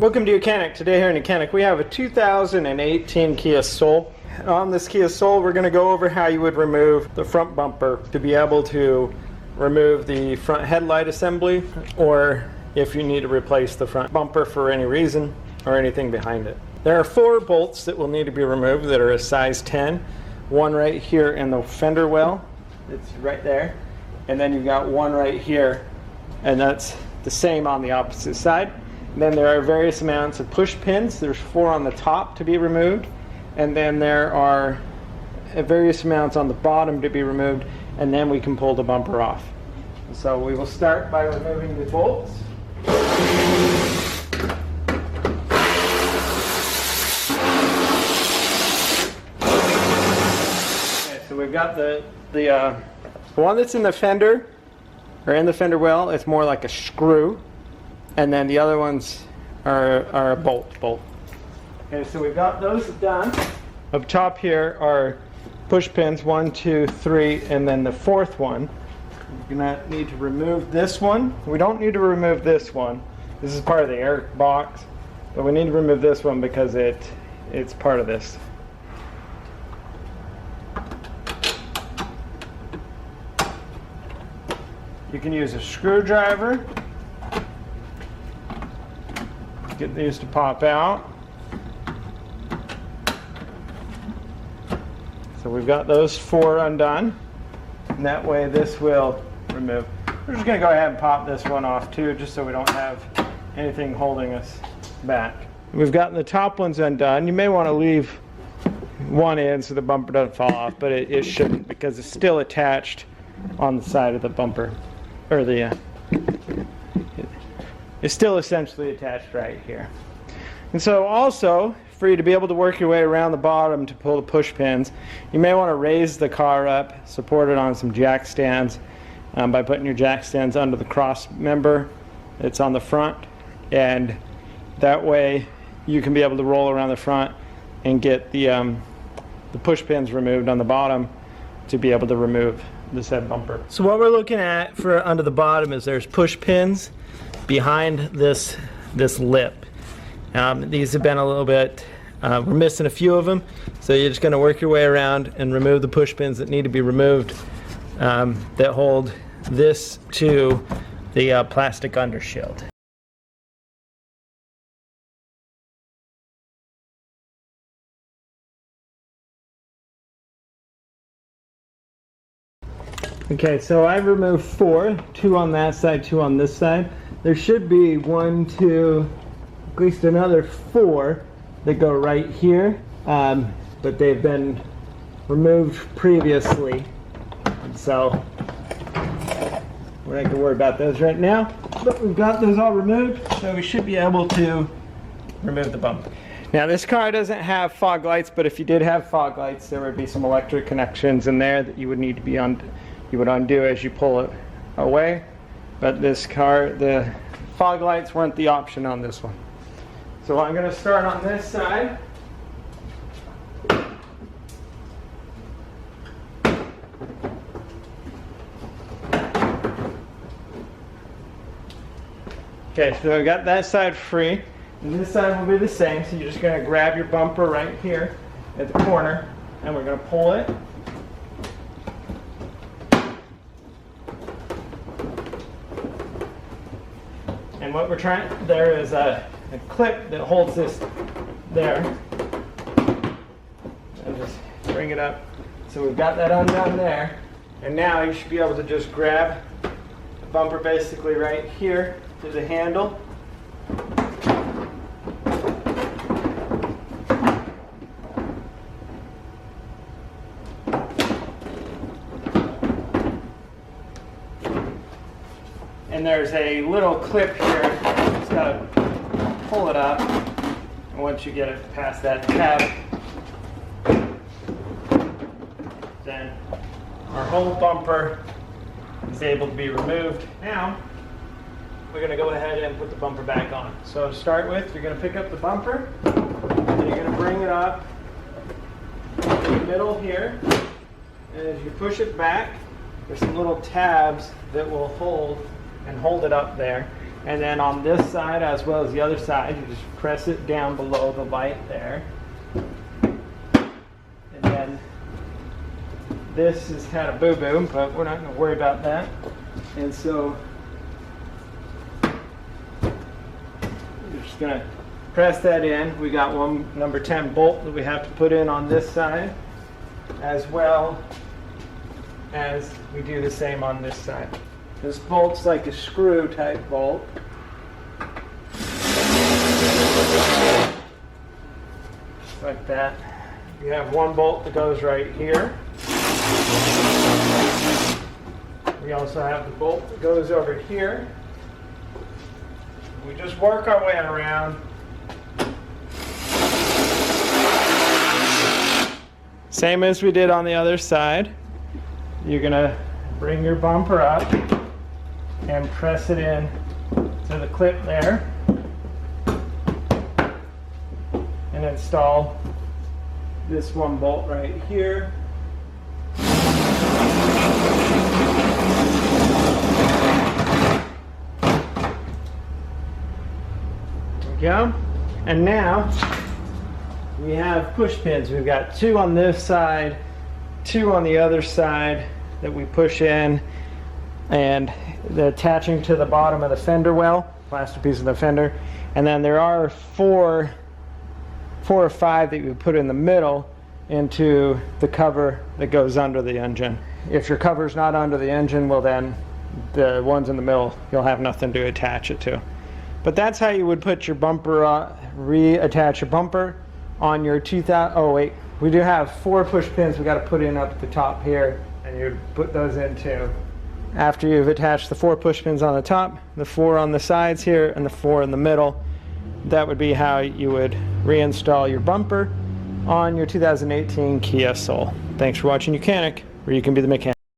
Welcome to YOUCANIC. Today here in YOUCANIC we have a 2018 Kia Soul. On this Kia Soul we're going to go over how you would remove the front bumper to be able to remove the front headlight assembly, or if you need to replace the front bumper for any reason or anything behind it. There are 4 bolts that will need to be removed that are a size 10. One right here in the fender well, it's right there, and then you've got one right here, and that's the same on the opposite side. Then there are various amounts of push pins. There's 4 on the top to be removed, and then there are various amounts on the bottom to be removed, and then we can pull the bumper off. So we will start by removing the bolts. Okay, so we've got the one that's in the fender, or in the fender well. It's more like a screw. And then the other ones are a bolt. Okay, so we've got those done. Up top here are push pins, 1, 2, 3, and then the 4th one. You're gonna need to remove this one. We don't need to remove this one. This is part of the air box, but we need to remove this one because it's part of this. You can use a screwdriver. Get these to pop out. So we've got those 4 undone, and that way this will remove. We're just going to go ahead and pop this one off too, just so we don't have anything holding us back. We've gotten the top ones undone. You may want to leave one in so the bumper doesn't fall off, but it shouldn't, because it's still attached on the side of the bumper, or the it's still essentially attached right here. And so also, for you to be able to work your way around the bottom to pull the push pins, you may want to raise the car up, support it on some jack stands by putting your jack stands under the cross member that's on the front, and that way you can be able to roll around the front and get the push pins removed on the bottom to be able to remove the said bumper. So what we're looking at for under the bottom is there's push pins behind this lip. These have been a little bit, we're missing a few of them, so you're just going to work your way around and remove the push pins that need to be removed that hold this to the plastic undershield. Okay, so I removed 4, 2 on that side, 2 on this side. There should be 1, 2, at least another 4 that go right here, but they've been removed previously, and so we're not going to worry about those right now. But we've got those all removed, so we should be able to remove the bumper. Now this car doesn't have fog lights, but if you did have fog lights, there would be some electric connections in there that you would need to be you would undo as you pull it away. But this car, the fog lights weren't the option on this one. So I'm going to start on this side. Okay, so I got that side free, and this side will be the same. So you're just going to grab your bumper right here at the corner, and we're going to pull it. And what we're trying, there is a clip that holds this there. And just bring it up. So we've got that undone there. And now you should be able to just grab the bumper basically right here to the handle. And there's a little clip here, just gotta pull it up, and once you get it past that tab, then our whole bumper is able to be removed. Now, we're gonna go ahead and put the bumper back on. So to start with, you're gonna pick up the bumper, and you're gonna bring it up in the middle here, and as you push it back, there's some little tabs that will hold and hold it up there. And then on this side as well as the other side, you just press it down below the light there. And then this has had a boo-boo, but we're not going to worry about that. And so we're just going to press that in. We got one number 10 bolt that we have to put in on this side, as well as we do the same on this side. This bolt's like a screw type bolt. Just like that. You have one bolt that goes right here. We also have the bolt that goes over here. We just work our way around. Same as we did on the other side. You're gonna bring your bumper up and press it in to the clip there and install this one bolt right here. There we go. And now we have push pins. We've got 2 on this side, 2 on the other side that we push in, and they're attaching to the bottom of the fender well, plastic piece of the fender. And then there are 4 or 5 that you put in the middle into the cover that goes under the engine. If your cover's not under the engine, well then the ones in the middle, you'll have nothing to attach it to. But that's how you would put your bumper, reattach your bumper on your 2000. Oh wait, we do have 4 push pins we got to put in up at the top here, and you put those in too. After you've attached the 4 push pins on the top, the 4 on the sides here, and the 4 in the middle, that would be how you would reinstall your bumper on your 2018 Kia Soul. Thanks for watching YOUCANIC, where you can be the mechanic.